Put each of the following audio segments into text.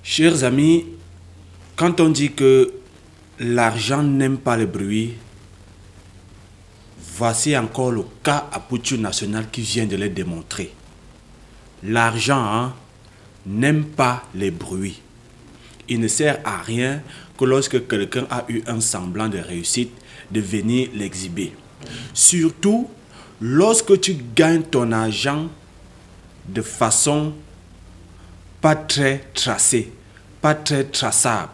Chers amis, quand on dit que l'argent n'aime pas le bruit, voici encore le cas à Pouture National qui vient de le démontrer. L'argent n'aime pas les bruits. Il ne sert à rien que lorsque quelqu'un a eu un semblant de réussite, de venir l'exhiber. Surtout lorsque tu gagnes ton argent de façon pas très tracée, pas très traçable.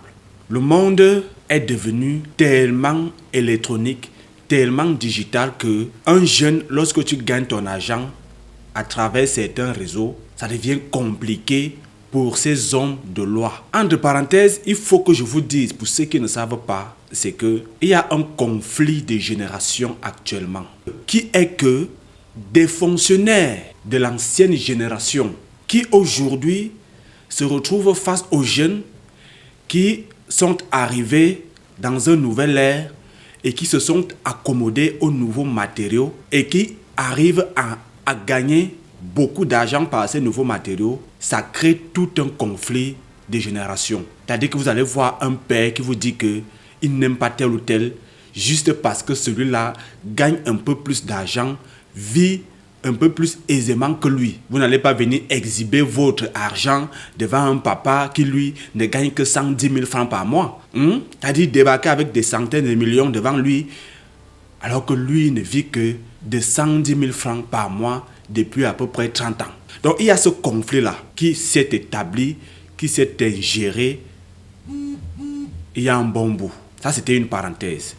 Le monde est devenu tellement électronique, tellement digital que un jeune, lorsque tu gagnes ton argent à travers certains réseaux, ça devient compliqué pour ces hommes de loi. Entre parenthèses, il faut que je vous dise, pour ceux qui ne savent pas, c'est qu'il y a un conflit de génération actuellement, qui est que des fonctionnaires de l'ancienne génération qui aujourd'hui se retrouvent face aux jeunes qui sont arrivés dans un nouvel ère et qui se sont accommodés aux nouveaux matériaux et qui arrivent à gagner beaucoup d'argent par ces nouveaux matériaux. Ça crée tout un conflit de génération. C'est-à-dire que vous allez voir un père qui vous dit qu'il n'aime pas tel ou tel juste parce que celui-là gagne un peu plus d'argent, vit un peu plus aisément que lui. Vous n'allez pas venir exhiber votre argent devant un papa qui, lui, ne gagne que 110 000 francs par mois. C'est-à-dire débarquer avec des centaines de millions devant lui, alors que lui ne vit que de 110 000 francs par mois depuis à peu près 30 ans. Donc il y a ce conflit-là qui s'est établi, qui s'est ingéré il y a un bon bout. Ça, c'était une parenthèse.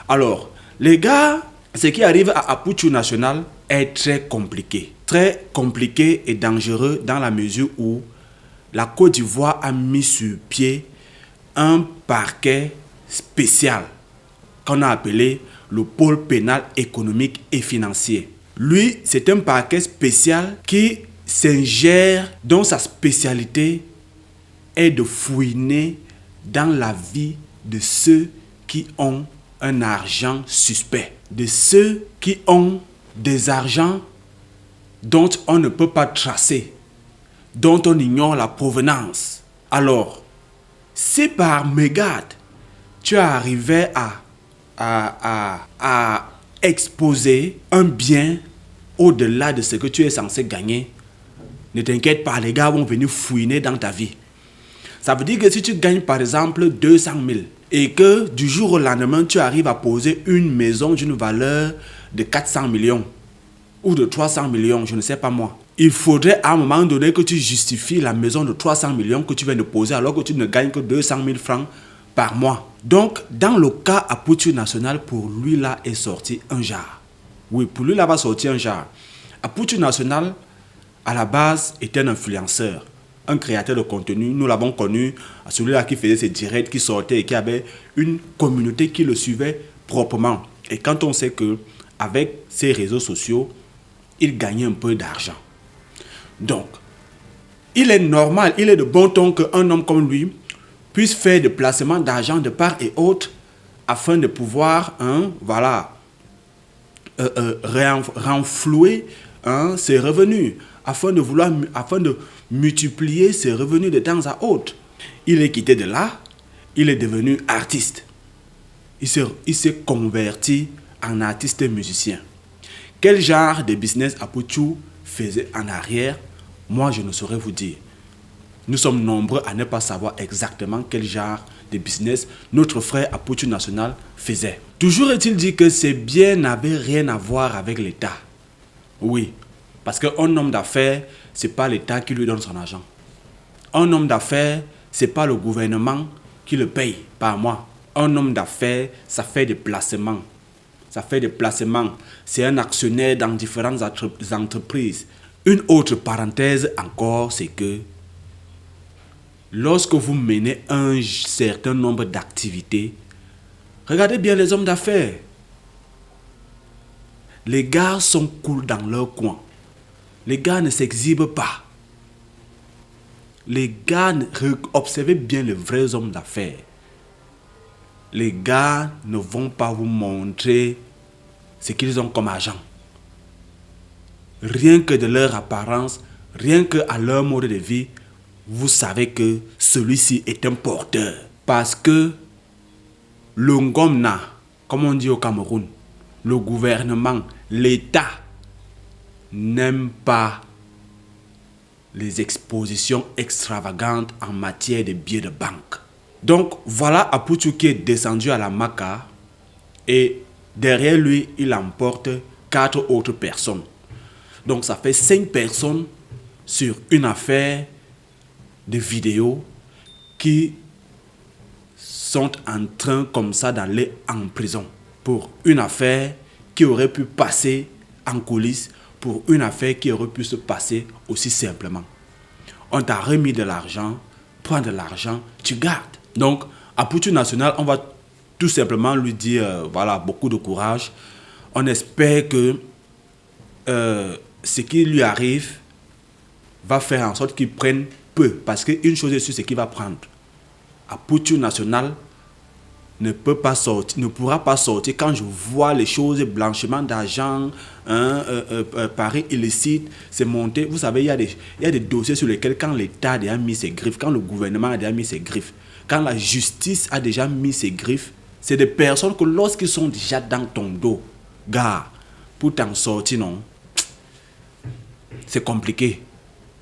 Alors, les gars, ce qui arrive à Pouture National est très compliqué. Très compliqué et dangereux dans la mesure où la Côte d'Ivoire a mis sur pied un parquet spécial qu'on a appelé le pôle pénal économique et financier. Lui, c'est un parquet spécial qui s'ingère, dont sa spécialité est de fouiner dans la vie de ceux qui ont un argent suspect, de ceux qui ont des argents dont on ne peut pas tracer, dont on ignore la provenance. Alors, si par mégarde, tu arrivais à exposer un bien au-delà de ce que tu es censé gagner, ne t'inquiète pas, les gars vont venir fouiner dans ta vie. Ça veut dire que si tu gagnes par exemple 200 000 et que du jour au lendemain, tu arrives à poser une maison d'une valeur de 400 millions ou de 300 millions, je ne sais pas moi. Il faudrait à un moment donné que tu justifies la maison de 300 millions que tu viens de poser alors que tu ne gagnes que 200 000 francs par mois. Donc, dans le cas à Pouture National, pour lui là est sorti un jar. Oui, pour lui là va sortir un jar. À Pouture National, à la base, était un influenceur, un créateur de contenu. Nous l'avons connu, celui-là qui faisait ses directs, qui sortait et qui avait une communauté qui le suivait proprement. Et quand on sait que avec ces réseaux sociaux, il gagnait un peu d'argent. Donc, il est normal, il est de bon ton qu'un homme comme lui puisse faire des placements d'argent de part et autre afin de pouvoir renflouer ses revenus, afin de multiplier ses revenus de temps à autre. Il est quitté de là, il est devenu artiste. Il s'est converti en artiste musicien. Quel genre de business Pouture faisait en arrière? Moi, je ne saurais vous dire. Nous sommes nombreux à ne pas savoir exactement quel genre de business notre frère Pouture National faisait. Toujours est-il dit que ces biens n'avaient rien à voir avec l'État. Oui, parce qu'un homme d'affaires, ce n'est pas l'État qui lui donne son argent. Un homme d'affaires, ce n'est pas le gouvernement qui le paye, pas moi. Un homme d'affaires, ça fait des placements. C'est un actionnaire dans différentes entreprises. Une autre parenthèse encore, c'est que lorsque vous menez un certain nombre d'activités, regardez bien les hommes d'affaires. Les gars sont cool dans leur coin. Les gars ne s'exhibent pas. Les gars, observez bien les vrais hommes d'affaires. Les gars ne vont pas vous montrer ce qu'ils ont comme argent. Rien que de leur apparence, rien que à leur mode de vie, vous savez que celui-ci est un porteur. Parce que le Ngomna, comme on dit au Cameroun, le gouvernement, l'État n'aime pas les expositions extravagantes en matière de billets de banque. Donc voilà Apuchu qui est descendu à la Maca et derrière lui, il emporte 4 autres personnes. Donc ça fait 5 personnes sur une affaire de vidéo qui sont en train comme ça d'aller en prison pour une affaire qui aurait pu passer en coulisses, pour une affaire qui aurait pu se passer aussi simplement. On t'a remis de l'argent, prends de l'argent, tu gardes. Donc, à Apuchu National, on va tout simplement lui dire, voilà, beaucoup de courage. On espère que ce qui lui arrive va faire en sorte qu'il prenne peu. Parce qu'une chose est sûre, c'est qu'il va prendre. Apuchu National ne peut pas sortir, ne pourra pas sortir. Quand je vois les choses, blanchiment d'argent, paris illicite, c'est monté. Vous savez, il y a des dossiers sur lesquels quand l'État a déjà mis ses griffes, quand le gouvernement a déjà mis ses griffes, quand la justice a déjà mis ses griffes, c'est des personnes que lorsqu'ils sont déjà dans ton dos, gars, pour t'en sortir, non, c'est compliqué.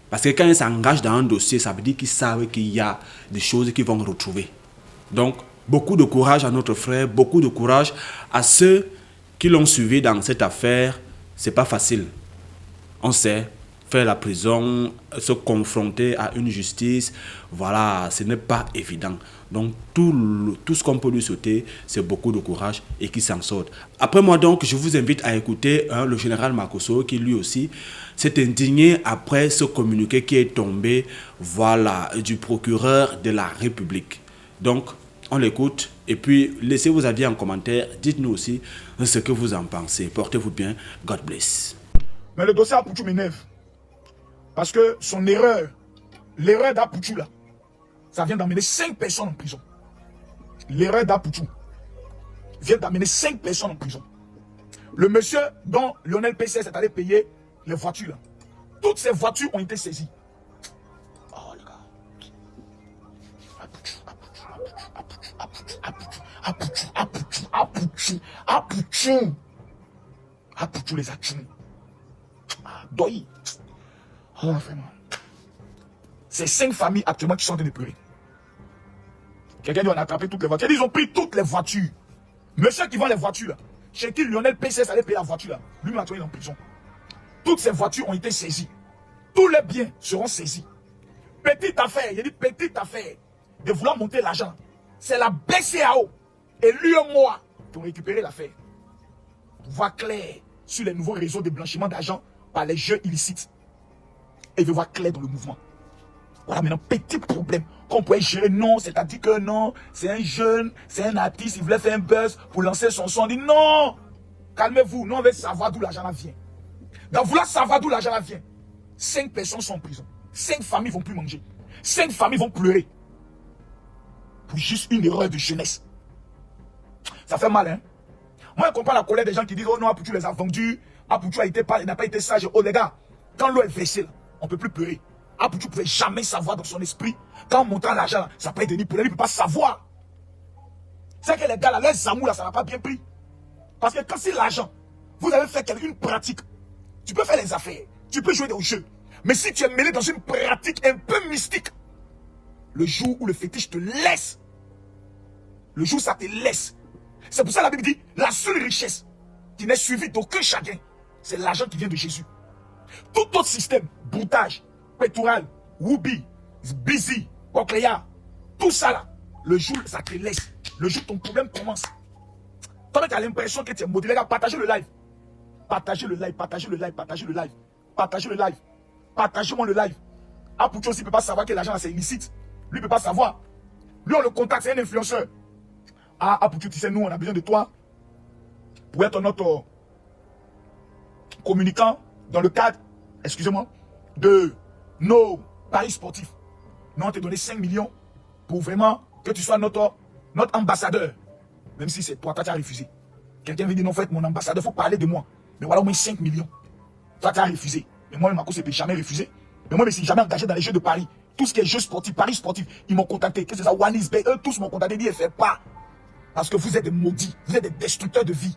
Parce que quand ils s'engagent dans un dossier, ça veut dire qu'ils savent qu'il y a des choses qu'ils vont retrouver. Donc, beaucoup de courage à notre frère, beaucoup de courage à ceux qui l'ont suivi dans cette affaire. C'est pas facile. On sait, faire la prison, se confronter à une justice, voilà, ce n'est pas évident. Donc, tout ce qu'on peut lui souhaiter, c'est beaucoup de courage et qu'il s'en sorte. Après moi, donc, je vous invite à écouter le général Makosso qui lui aussi s'est indigné après ce communiqué qui est tombé, voilà, du procureur de la République. Donc, on l'écoute et puis laissez vos avis en commentaire. Dites-nous aussi ce que vous en pensez. Portez-vous bien. God bless. Mais le dossier Apuchu m'énerve. Parce que son erreur, l'erreur d'Apuchu là, ça vient d'amener 5 personnes en prison. L'erreur d'Apuchu vient d'amener 5 personnes en prison. Le monsieur dont Lionel PCS est allé payer les voitures là, toutes ces voitures ont été saisies. Oh les gars. Apuchu les a tués. Doi. Oh, vraiment. C'est 5 familles actuellement qui sont en train de pleurer. Quelqu'un dit on a attrapé toutes les voitures. Ils ont pris toutes les voitures. Monsieur qui vend les voitures là, chez qui Lionel PCS allait payer la voiture là, lui m'a trouvé en prison. Toutes ces voitures ont été saisies. Tous les biens seront saisis. Petite affaire, il dit petite affaire de vouloir monter l'argent. C'est la BCAO et l'UEMOA qui ont récupéré l'affaire. Pour voir clair sur les nouveaux réseaux de blanchiment d'argent par les jeux illicites. Et veut voir clair dans le mouvement. Voilà maintenant, petit problème qu'on pourrait gérer. Non, c'est-à-dire que non, c'est un jeune, c'est un artiste, il voulait faire un buzz pour lancer son son. On dit non, calmez-vous, nous on veut savoir d'où l'argent vient. Dans vouloir savoir d'où l'argent vient, 5 personnes sont en prison. 5 familles vont plus manger. 5 familles vont pleurer. Pour juste une erreur de jeunesse. Ça fait mal, hein? Moi, je comprends la colère des gens qui disent oh non, Apuchu les a vendus. Apuchu n'a pas été sage. Oh les gars, quand l'eau est versée, là, on ne peut plus pleurer. Apuchu ne pouvait jamais savoir dans son esprit. Quand on montant l'argent, ça peut être devenu pour lui, il ne peut pas savoir. C'est que les gars, là, les amours, là, ça n'a pas bien pris. Parce que quand c'est l'argent, vous avez fait une pratique. Tu peux faire les affaires, tu peux jouer au jeu. Mais si tu es mêlé dans une pratique un peu mystique, le jour où le fétiche te laisse, le jour où ça te laisse, c'est pour ça que la Bible dit, la seule richesse qui n'est suivie d'aucun chagrin, c'est l'argent qui vient de Jésus. Tout autre système, broutage, pétoural, Woubi, Busy, Cochléa, tout ça là, le jour où ça te laisse, le jour où ton problème commence, toi tu as l'impression que tu es modéré, partagez le live. Partagez le live, partagez le live, partagez le live, partagez le live, partagez-moi le live. Apuchu aussi ne peut pas savoir que l'argent c'est illicite. Lui ne peut pas savoir. Lui on le contacte, c'est un influenceur. Ah Apuchu, tu sais, nous on a besoin de toi pour être notre communicant dans le cadre, excusez-moi, de nos paris sportifs. Nous on t'a donné 5 millions pour vraiment que tu sois notre ambassadeur. Même si c'est toi, tu as refusé. Quelqu'un veut dire non, faites mon ambassadeur, il faut parler de moi. Mais voilà au moins 5 millions. Toi, tu as refusé. Mais moi, Marco, je n'ai jamais refusé. Mais moi, je ne me suis jamais engagé dans les jeux de Paris Tout ce qui est jeux sportifs, paris sportifs, ils m'ont contacté. Qu'est-ce que c'est ça? One is Bay, eux tous m'ont contacté. Ils disent, fais pas. Parce que vous êtes des maudits. Vous êtes des destructeurs de vie.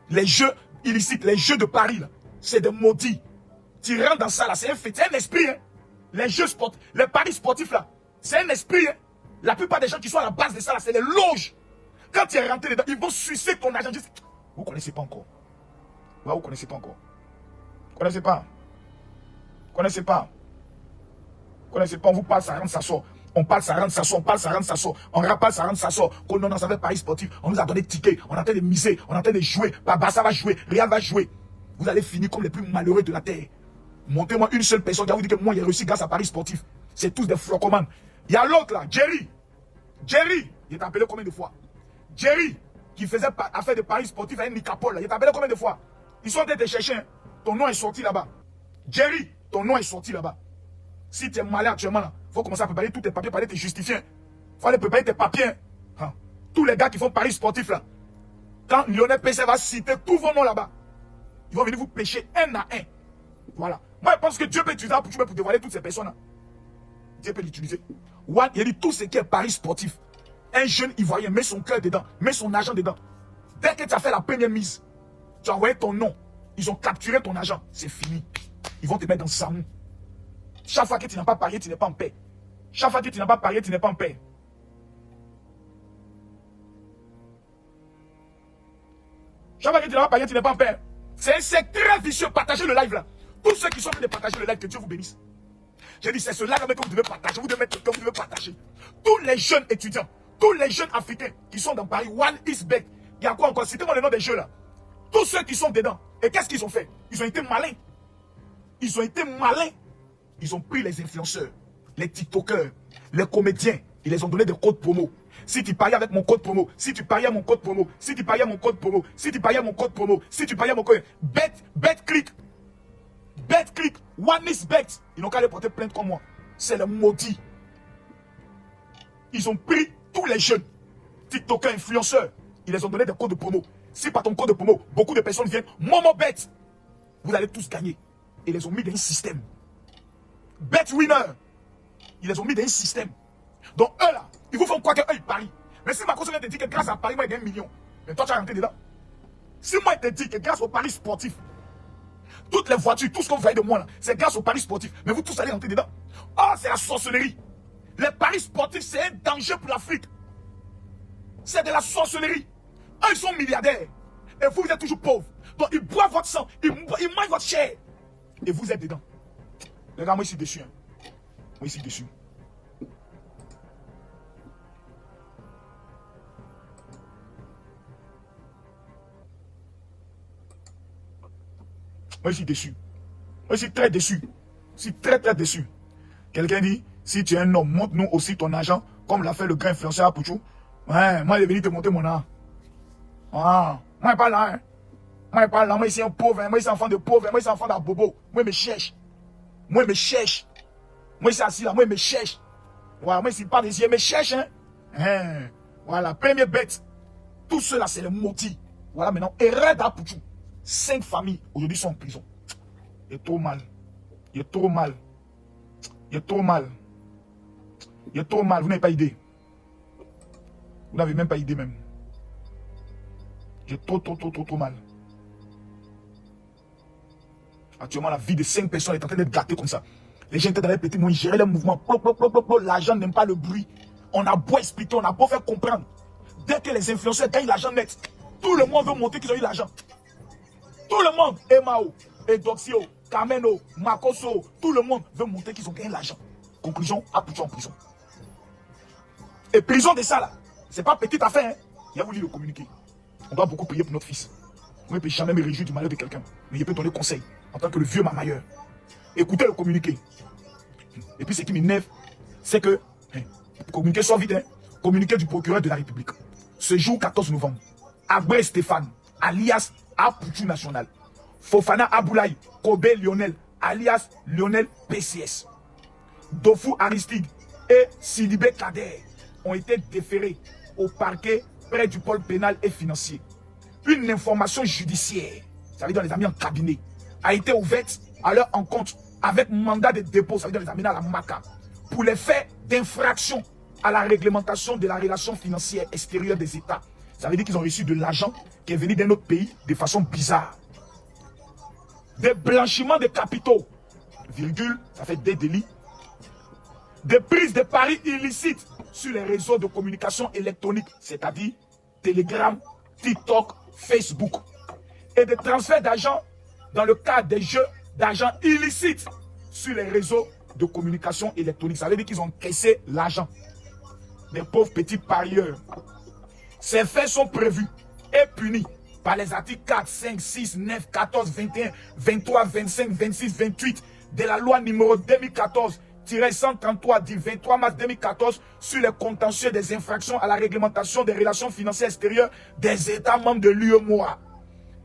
Les jeux illicites, les jeux de paris, c'est des maudits. Tu rentres dans ça, là, c'est un esprit. Hein. Les jeux sportifs, les paris sportifs, là, c'est un esprit. Hein. La plupart des gens qui sont à la base de ça, là, c'est les loges. Quand tu es rentré dedans, ils vont sucer ton argent. Vous ne connaissez pas encore. Ouais, vous ne connaissez pas encore. Vous ne connaissez pas. Vous ne connaissez pas. Vous ne connaissez pas. On vous parle, ça rentre, ça sort. On parle, ça rentre, ça sort. On parle, ça rentre, ça sort. On rappelle, ça rentre, ça sort. Quand on avait paris sportif, on nous a donné ticket. On est en train de miser. On est en train de jouer. Barça va jouer. Real va jouer. Vous allez finir comme les plus malheureux de la terre. Montez-moi une seule personne qui va vous dire que moi, j'ai réussi grâce à paris sportif. C'est tous des flocomanes. Il y a l'autre là, Jerry. Jerry, il est appelé combien de fois? Jerry, qui faisait affaire de paris sportifs avec Nicapol, il est appelé combien de fois? Ils sont en train de te chercher. Hein. Ton nom est sorti là-bas. Jerry, ton nom est sorti là-bas. Si tu es malade actuellement, il faut commencer à préparer tous tes papiers, pour aller te justifier. Il faut aller préparer tes papiers. Hein. Tous les gars qui font paris sportifs là, quand Lionel PC va citer tous vos noms là-bas, ils vont venir vous pêcher un à un. Voilà. Moi, je pense que Dieu peut utiliser pour dévoiler toutes ces personnes-là. Dieu peut l'utiliser. One, il dit tout ce qui est paris sportif. Un jeune Ivoirien met son cœur dedans, met son argent dedans. Dès que tu as fait la première mise, tu as envoyé ton nom. Ils ont capturé ton argent. C'est fini. Ils vont te mettre dans Samou. Chaque fois que tu n'as pas parié, tu n'es pas en paix. Chaque fois que tu n'as pas parié, tu n'es pas en paix. Chaque fois que tu n'as pas parié, tu n'es pas en paix. C'est un secteur très vicieux. Partagez le live là. Tous ceux qui sont en train de partager le live, que Dieu vous bénisse. J'ai dit, c'est ce live que vous devez partager. Vous devez mettre quelqu'un, vous devez partager. Tous les jeunes étudiants, tous les jeunes africains qui sont dans Paris, One is Back. Il y a quoi encore? Citez-moi le nom des jeux là. Tous ceux qui sont dedans. Et qu'est-ce qu'ils ont fait? Ils ont été malins. Ils ont été malins. Ils ont pris les influenceurs, les TikTokers, les comédiens. Ils les ont donné des codes promo. Si tu payes avec mon code promo, si tu payes mon code promo, si tu payes mon code promo, si tu payes mon code promo, si tu payes mon code, BetClick, One is Bet. Ils n'ont qu'à les porter plainte comme moi. C'est le maudit. Ils ont pris tous les jeunes, TikTokers, influenceurs. Ils les ont donné des codes de promo. Si par ton code de promo, beaucoup de personnes viennent, MomoBet, vous allez tous gagner. Ils les ont mis dans un système. BetWinner, ils les ont mis dans un système. Donc eux là, ils vous font quoi qu'eux ils parient. Mais si ma cause vient te dire que grâce à Paris, moi il gagne 1 million. Mais toi tu as rentré dedans. Si moi il te dit que grâce au paris sportif, toutes les voitures, tout ce que vous voyez de moi là, c'est grâce au paris sportif. Mais vous tous allez rentrer dedans. Oh, c'est la sorcellerie. Les paris sportifs, c'est un danger pour l'Afrique. C'est de la sorcellerie. Eux, ils sont milliardaires. Et vous, vous êtes toujours pauvres. Donc, ils boivent votre sang. Ils mangent votre chair. Et vous êtes dedans. Les gars, moi, je suis déçu. Hein. Moi, je suis déçu. Moi, je suis déçu. Moi, je suis très déçu. Je suis très, très déçu. Quelqu'un dit, si tu es un homme, montre-nous aussi ton argent, comme l'a fait le grand influenceur à Pouchou. Ouais, moi, il est venu te monter mon argent. Ah, moi, il pas là. Hein. Moi, il pas là. Moi, ici, un pauvre. Hein. Moi, ici, enfant de pauvre. Moi, ici, enfant d'Abobo. Moi, il me cherche. Moi, il me cherche. Moi, ici, assis là. Moi, il me cherche. Voilà, moi, ici, il parle ici. Il me cherche. Hein. Hein. Voilà, première bête. Tout cela, c'est le maudit. Voilà, maintenant, erreur d'Apouchou. 5 familles, aujourd'hui, sont en prison. Il est trop mal. Il est trop mal. Il est trop mal. Il est trop mal. Vous n'avez pas idée. Vous n'avez même pas idée même. Il est trop mal. Actuellement, la vie de 5 personnes est en train d'être gâtée comme ça. Les gens étaient dans les petits moyens, gérer les mouvements. L'argent n'aime pas le bruit. On a beau expliquer, on a beau faire comprendre. Dès que les influenceurs gagnent l'argent net, tout le monde veut montrer qu'ils ont eu l'argent. Tout le monde, Emao, Edoxio, Kameno, Makoso, tout le monde veut montrer qu'ils ont gagné l'argent. Conclusion, Apouchou en prison. Et prison de ça là, c'est pas petite affaire. Hein. Il a voulu le communiquer. On doit beaucoup prier pour notre fils. Moi, je ne peux jamais me réjouir du malheur de quelqu'un. Mais je peux donner conseil en tant que le vieux mamailleur. Écoutez le communiqué. Et puis ce qui m'énerve, c'est que, communiqué soit vite, hein, communiqué du procureur de la République. Ce jour 14 novembre, Abré Stéphane, alias Apouchou National, Fofana Aboulaye, Kobe Lionel, alias Lionel PCS, Dofou Aristide et Sidibé Kader ont été déférés au parquet près du pôle pénal et financier. Une information judiciaire, ça veut dire les amis en cabinet, a été ouverte à leur encontre avec mandat de dépôt, ça veut dire les amener à la MACA, pour les faits d'infraction à la réglementation de la relation financière extérieure des États. Ça veut dire qu'ils ont reçu de l'argent qui est venu d'un autre pays de façon bizarre. Des blanchiments de capitaux, virgule, ça fait des délits. Des prises de paris illicites sur les réseaux de communication électronique, c'est-à-dire Telegram, TikTok, Facebook. Et des transferts d'argent dans le cadre des jeux d'argent illicites sur les réseaux de communication électronique. Ça veut dire qu'ils ont caissé l'argent des pauvres petits parieurs. Ces faits sont prévus et punis par les articles 4, 5, 6, 9, 14, 21, 23, 25, 26, 28 de la loi numéro 2014-133 du 23 mars 2014 sur les contentieux des infractions à la réglementation des relations financières extérieures des États membres de l'UEMOA.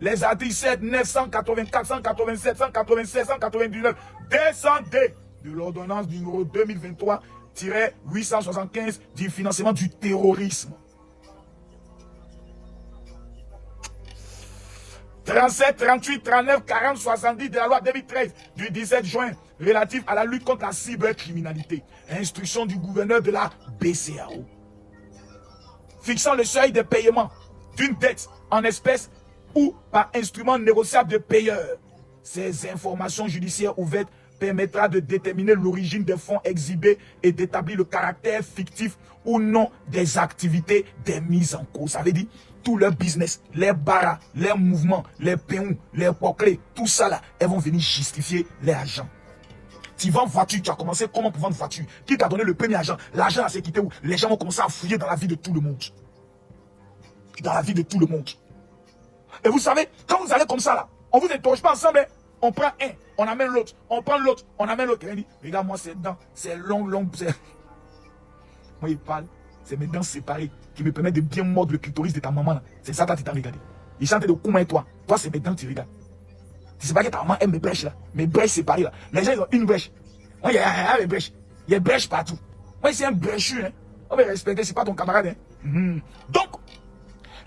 Les articles 7, 9, 184, 187, 196, 199, 200D de l'ordonnance numéro 2023-875 du financement du terrorisme. 37, 38, 39, 40, 70 de la loi 2013 du 17 juin relative à la lutte contre la cybercriminalité. Instruction du gouverneur de la BCAO. Fixant le seuil de paiement d'une dette en espèces ou par instrument négociable de payeur. Ces informations judiciaires ouvertes permettra de déterminer l'origine des fonds exhibés et d'établir le caractère fictif ou non des activités des mises en cause. Ça veut dire tout leur business, les barras, les mouvements, les péons, les poclés, tout ça là, elles vont venir justifier les agents. Tu vends voiture, tu as commencé comment pour vendre voiture? Qui t'a donné le premier argent? L'argent s'est quitté où? Les gens vont commencer à fouiller dans la vie de tout le monde. Dans la vie de tout le monde. Et vous savez, quand vous allez comme ça là, on vous interroge pas ensemble, hein? On prend un, on amène l'autre, on prend l'autre, on amène l'autre. Il dit, regarde moi c'est dents, c'est long, moi il parle, c'est mes dents séparées qui me permettent de bien mordre le clitoris de ta maman là. C'est ça que tu t'as regardé. Il chantait de Kouma et toi. Toi c'est mes dents tu regardes. Tu sais pas que ta maman aime mes brèches là, mes brèches séparées là. Les gens ils ont une brèche. Moi il y a mes brèches. Il y a des brèches partout. Moi c'est un brèchu hein. On va respecter, c'est pas ton camarade hein. Donc,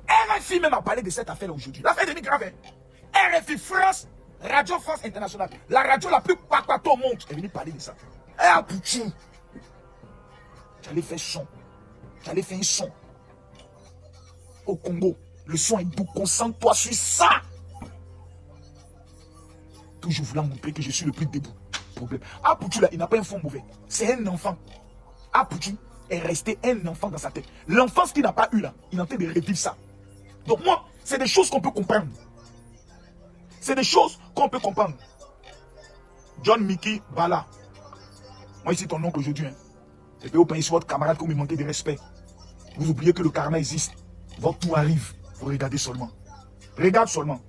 RFI même a parlé de cette affaire aujourd'hui. L'affaire est devenue grave hein. RFI France, Radio France Internationale, la radio la plus papato au monde, est venue parler de ça. Eh, Apoutou, j'allais faire son. J'allais faire un son. Au Congo, le son est doux, concentre-toi sur ça. Toujours voulant montrer que je suis le plus debout. Problème. Apoutou là, il n'a pas un fond mauvais. C'est un enfant. Apoutou est resté un enfant dans sa tête. L'enfance qu'il n'a pas eu là, il est en train de revivre ça. Donc moi, c'est des choses qu'on peut comprendre. C'est des choses qu'on peut comprendre. John Mickey Bala. Moi ici ton oncle aujourd'hui. Hein. Et puis vous pensez sur votre camarade comme il manquait de respect. Vous oubliez que le karma existe. Votre tour arrive. Vous regardez seulement. Regarde seulement.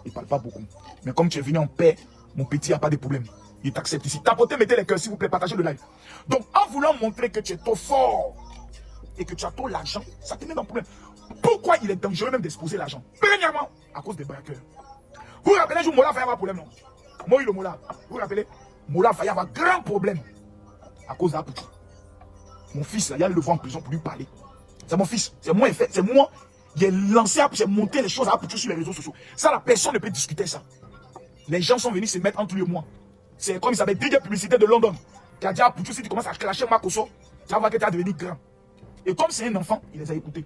Il ne parle pas beaucoup. Mais comme tu es venu en paix, mon petit, il n'y a pas de problème. Il t'accepte ici. Tapotez, mettez les cœurs s'il vous plaît, partagez le live. Donc en voulant montrer que tu es trop fort et que tu as trop l'argent, ça te met dans le problème. Pourquoi il est dangereux même d'exposer l'argent? Premièrement, à cause des braqueurs. Vous vous rappelez un jour, Mola va y avoir problème, non? Moi, le Mola. Vous vous rappelez? Mola va y avoir grand problème. À cause d'Apoutou. Mon fils, là, il y a le voir en prison pour lui parler. C'est mon fils. C'est moi, c'est moi. J'ai lancé, j'ai monté les choses à Apoutou sur les réseaux sociaux. Ça, la personne ne peut discuter ça. Les gens sont venus se mettre entre lui et moi. C'est comme il s'appelle DJ Publicité de London. Qui a dit à Apoutou, si tu commences à clasher Makoso, tu vas voir que tu vas devenir grand. Et comme c'est un enfant, il les a écoutés.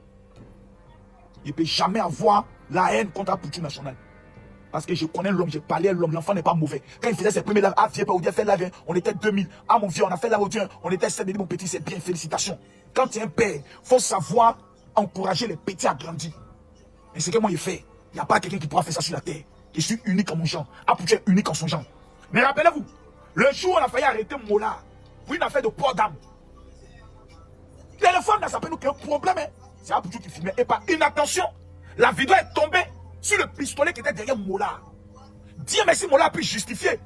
Il ne peut jamais avoir la haine contre Apoutou national. Parce que je connais l'homme, j'ai parlé à l'homme, l'enfant n'est pas mauvais. Quand il faisait ses premiers lives, ah viens pas, on fait live, on était 2000. Ah mon vieux, on a fait live, on était 7 mon petit, c'est bien, félicitations. Quand tu es un père, il faut savoir encourager les petits à grandir. Et c'est que moi, il fait. Il n'y a pas quelqu'un qui pourra faire ça sur la terre. Je suis unique en mon genre. Apoutou est unique en son genre. Mais rappelez-vous, le jour où on a failli arrêter Mola pour une affaire de port d'âme, le téléphone, ça peut nous créer un problème. Hein. C'est Apoutou qui filmait. Et par inattention, la vidéo est tombée sur le pistolet qui était derrière Mola. Dieu merci, Mola a pu justifier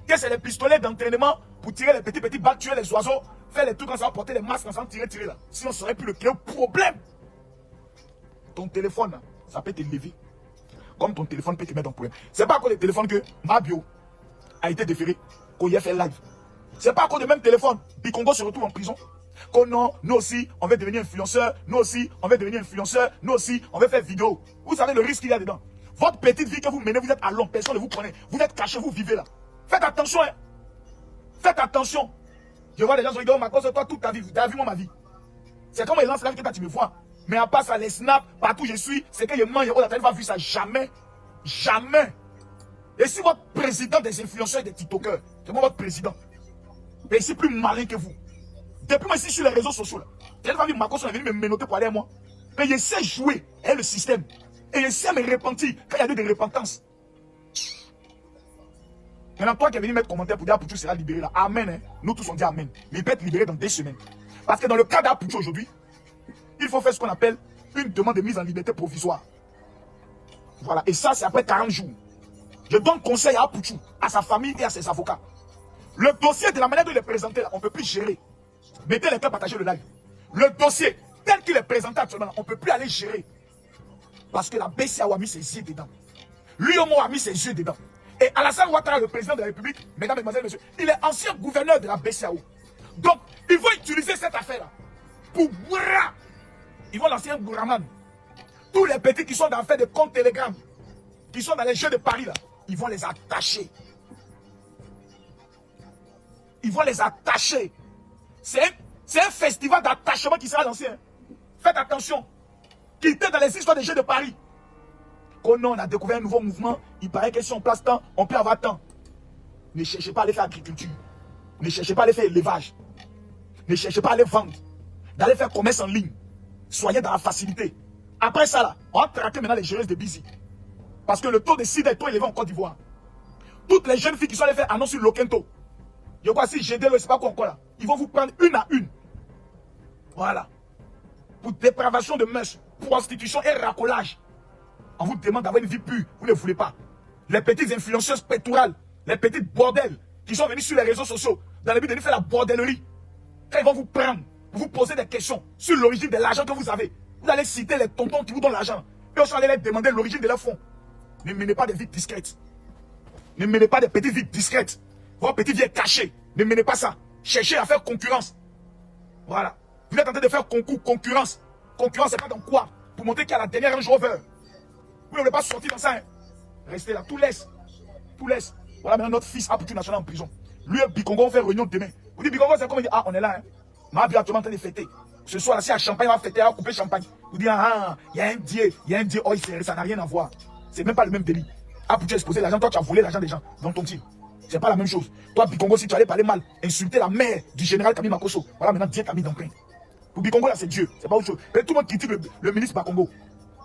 que c'est les pistolets d'entraînement pour tirer les petits balles, tuer les oiseaux, faire les trucs quand ça va porter les masques ensemble, tirer là. Sinon, ça aurait pu le créer un problème. Ton téléphone, ça peut te lever. Comme ton téléphone peut te mettre en problème. C'est pas à cause du téléphone que Mabio a été déféré, qu'on y a fait live. C'est pas à cause du même téléphone. Bikongo se retrouve en prison. Que non, nous aussi, on veut devenir influenceur. Nous aussi, on veut devenir influenceur. Nous aussi, on veut faire vidéo. Vous savez le risque qu'il y a dedans. Votre petite vie que vous menez, vous êtes à long, personne ne vous connaît. Vous êtes caché, vous vivez là. Faites attention, hein. Faites attention. Je vois les gens qui disent, Macos, toi, toute ta vie, tu as vu moi ma vie. C'est comme ils lancent là que tu me vois. Mais à part ça, les snaps, partout où je suis, c'est que je mange, on n'a pas vu ça. Jamais. Jamais. Et si votre président des influenceurs et des TikTokers, c'est moi votre président. Mais il est plus malin que vous. Depuis moi ici sur les réseaux sociaux, là, elle va dire Macos est venu me menotter pour aller à moi. Mais je sais jouer avec le système. Et je sais me repentir quand il y a des repentance. Maintenant, toi qui es venu mettre commentaire pour dire Apouchou sera libéré là. Amen. Hein. Nous tous on dit Amen. Mais il peut être libéré dans 2 semaines. Parce que dans le cas d'Apouchou aujourd'hui, il faut faire ce qu'on appelle une demande de mise en liberté provisoire. Voilà. Et ça, c'est après 40 jours. Je donne conseil à Apouchou, à sa famille et à ses avocats. Le dossier de la manière dont il est présenté là, on ne peut plus gérer. Mettez les cœurs, partagez le live. Le dossier tel qu'il est présenté actuellement, on ne peut plus aller gérer. Parce que la BCAO a mis ses yeux dedans. L'UOMO a mis ses yeux dedans. Et Alassane Ouattara, le président de la République, mesdames, mesdemoiselles, messieurs, il est ancien gouverneur de la BCAO. Donc, ils vont utiliser cette affaire-là pour bourra. Ils vont lancer un bourraman. Tous les petits qui sont dans l'affaire de compte Telegram, qui sont dans les jeux de Paris, là, ils vont les attacher. Ils vont les attacher. C'est un festival d'attachement qui sera lancé. Hein. Faites attention. Qui était dans les histoires des jeux de Paris. Quand on a découvert un nouveau mouvement, il paraît que si on place temps, on peut avoir temps. Ne cherchez pas à aller faire agriculture. Ne cherchez pas à aller faire élevage. Ne cherchez pas à aller vendre. D'aller faire commerce en ligne. Soyez dans la facilité. Après ça, là, on va traquer maintenant les géreuses de Busy. Parce que le taux de sida est trop élevé en Côte d'Ivoire. Toutes les jeunes filles qui sont allées faire annonce sur Lokento. Je vois si j'ai je sais pas quoi encore là. Ils vont vous prendre une à une. Voilà. Pour dépravation de mœurs, prostitution et racolage. On vous demande d'avoir une vie pure. Vous ne voulez pas. Les petites influenceuses pétorales, les petites bordels qui sont venus sur les réseaux sociaux dans le but de nous faire la bordellerie. Quand ils vont vous prendre, vous poser des questions sur l'origine de l'argent que vous avez. Vous allez citer les tontons qui vous donnent l'argent. Et on allez leur demander l'origine de leurs fonds. Ne menez pas des vies discrètes. Ne menez pas des petites vies discrètes. Vos petites vies cachées. Ne menez pas ça. Cherchez à faire concurrence. Voilà. Vous êtes en train de faire concours, concurrence. Concurrence, c'est pas dans quoi? Pour montrer qu'il y a la dernière Range Rover. Vous ne voulez pas sortir dans ça. Hein? Restez là. Tout laisse. Tout laisse. Voilà maintenant notre fils Apouchou National en prison. Lui et Bikongo vont faire réunion demain. Vous dites Bikongo, c'est comme il dit, ah, on est là. Hein? Ma vie actuellement en train de fêter. Ce soir, là, si il y a champagne, on va fêter, on va couper champagne. Vous dites, ah, il y a un dieu, oh, ça n'a rien à voir. C'est même pas le même délit. Apouchou a exposé l'argent, toi tu as volé l'argent des gens dans ton team. C'est pas la même chose. Toi, Bikongo, si tu allais parler mal, insulter la mère du général Kami Makosso, voilà maintenant Dieu t'a mis dans le pain. Pour Bikongo, là, c'est Dieu. C'est pas autre chose. Et tout le monde critique le ministre Bakongo.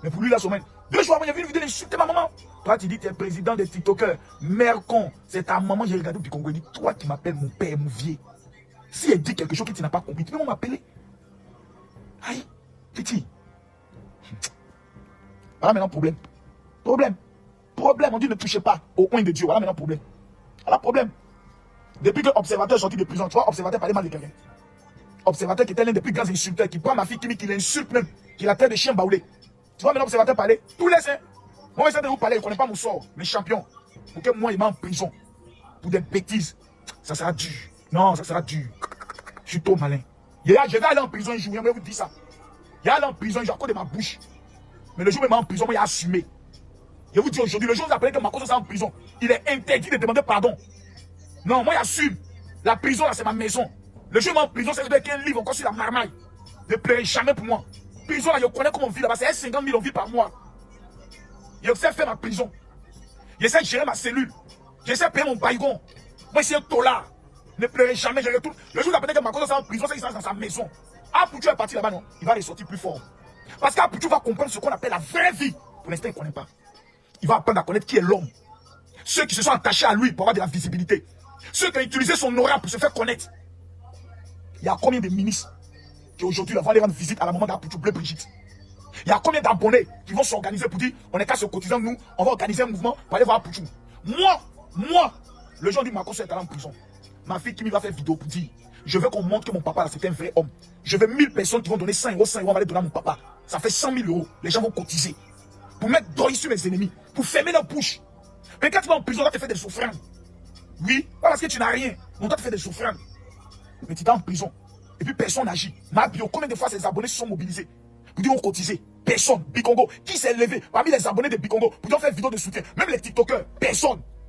Mais pour lui, là, semaine. 2 jours avant, il y avait une vidéo d'insulter ma maman. Toi, tu dis, tu es président des TikTokers. Mère con, c'est ta maman. J'ai regardé Bikongo. Il dit, toi qui m'appelles mon père, mon vieux. Si elle dit quelque chose que tu n'as pas compris, tu peux m'appeler. Aïe, petit. Voilà maintenant problème. Problème. On dit ne touchez pas au coin de Dieu. Voilà maintenant problème. Voilà problème. Depuis que Observateur est sorti de prison, tu vois, Observateur parlait mal de quelqu'un. Observateur qui était l'un des plus grands insulteurs, qui prend ma fille qui l'insulte même, qui la traite de chien baoulé. Tu vois maintenant Observateur parler, tout laisse. Hein. Moi, je sais de vous parler, je ne connais pas mon sort, mes champions. Pour que moi, il m'a en prison. Pour des bêtises. Ça sera dur. Non, ça sera dur. Je suis trop malin. Je vais aller en prison un jour, je vais vous dire ça. Je vais aller en prison un jour à cause de ma bouche. Mais le jour où il m'a en prison, moi, il a assumé. Je vous dis aujourd'hui, le jour où vous appelez que Makosso soit en prison, il est interdit de demander pardon. Non, moi, j'assume. La prison, là, c'est ma maison. Le jour où il m'a en prison, c'est avec un livre encore sur la marmaille. Ne pleurez jamais pour moi. Prison, là, je connais comment on vit là-bas. C'est 50 000 on vit par mois. Je sais faire ma prison. J'essaie de gérer ma cellule. J'essaie de payer mon baïgon. Moi, c'est un tolard. Ne pleurez jamais, je retourne. Le jour où vous appelez que Makosso soit en prison, c'est qu'il sera dans sa maison. Apouchou est parti là-bas, non? Il va ressortir plus fort. Parce qu'Apouchou va comprendre ce qu'on appelle la vraie vie. Pour l'instant, il ne connaît pas. Il va apprendre à connaître qui est l'homme. Ceux qui se sont attachés à lui pour avoir de la visibilité. Ceux qui ont utilisé son aura pour se faire connaître. Il y a combien de ministres qui aujourd'hui vont aller rendre visite à la maman d'Apouchou Bleu Brigitte? Il y a combien d'abonnés qui vont s'organiser pour dire on est qu'à se cotiser, nous, on va organiser un mouvement pour aller voir Apouchou. Moi, le jour du Makosso est allé en prison. Ma fille qui va faire vidéo pour dire je veux qu'on montre que mon papa là c'est un vrai homme. Je veux 1000 personnes qui vont donner 100 €, on va les donner à mon papa. Ça fait 100 000 €. Les gens vont cotiser. Pour mettre d'oeil sur mes ennemis. Pour fermer leur bouche. Mais quand tu vas en prison, on va te faire des souffrances. Oui, pas parce que tu n'as rien. On doit te faire des souffrances. Mais tu es en prison. Et puis personne n'agit. Ma bio, combien de fois ces abonnés se sont mobilisés pour dire on cotisé? Personne. Bikongo. Qui s'est levé parmi les abonnés de Bikongo pour dire on fait vidéo de soutien? Même les TikTokers. Personne.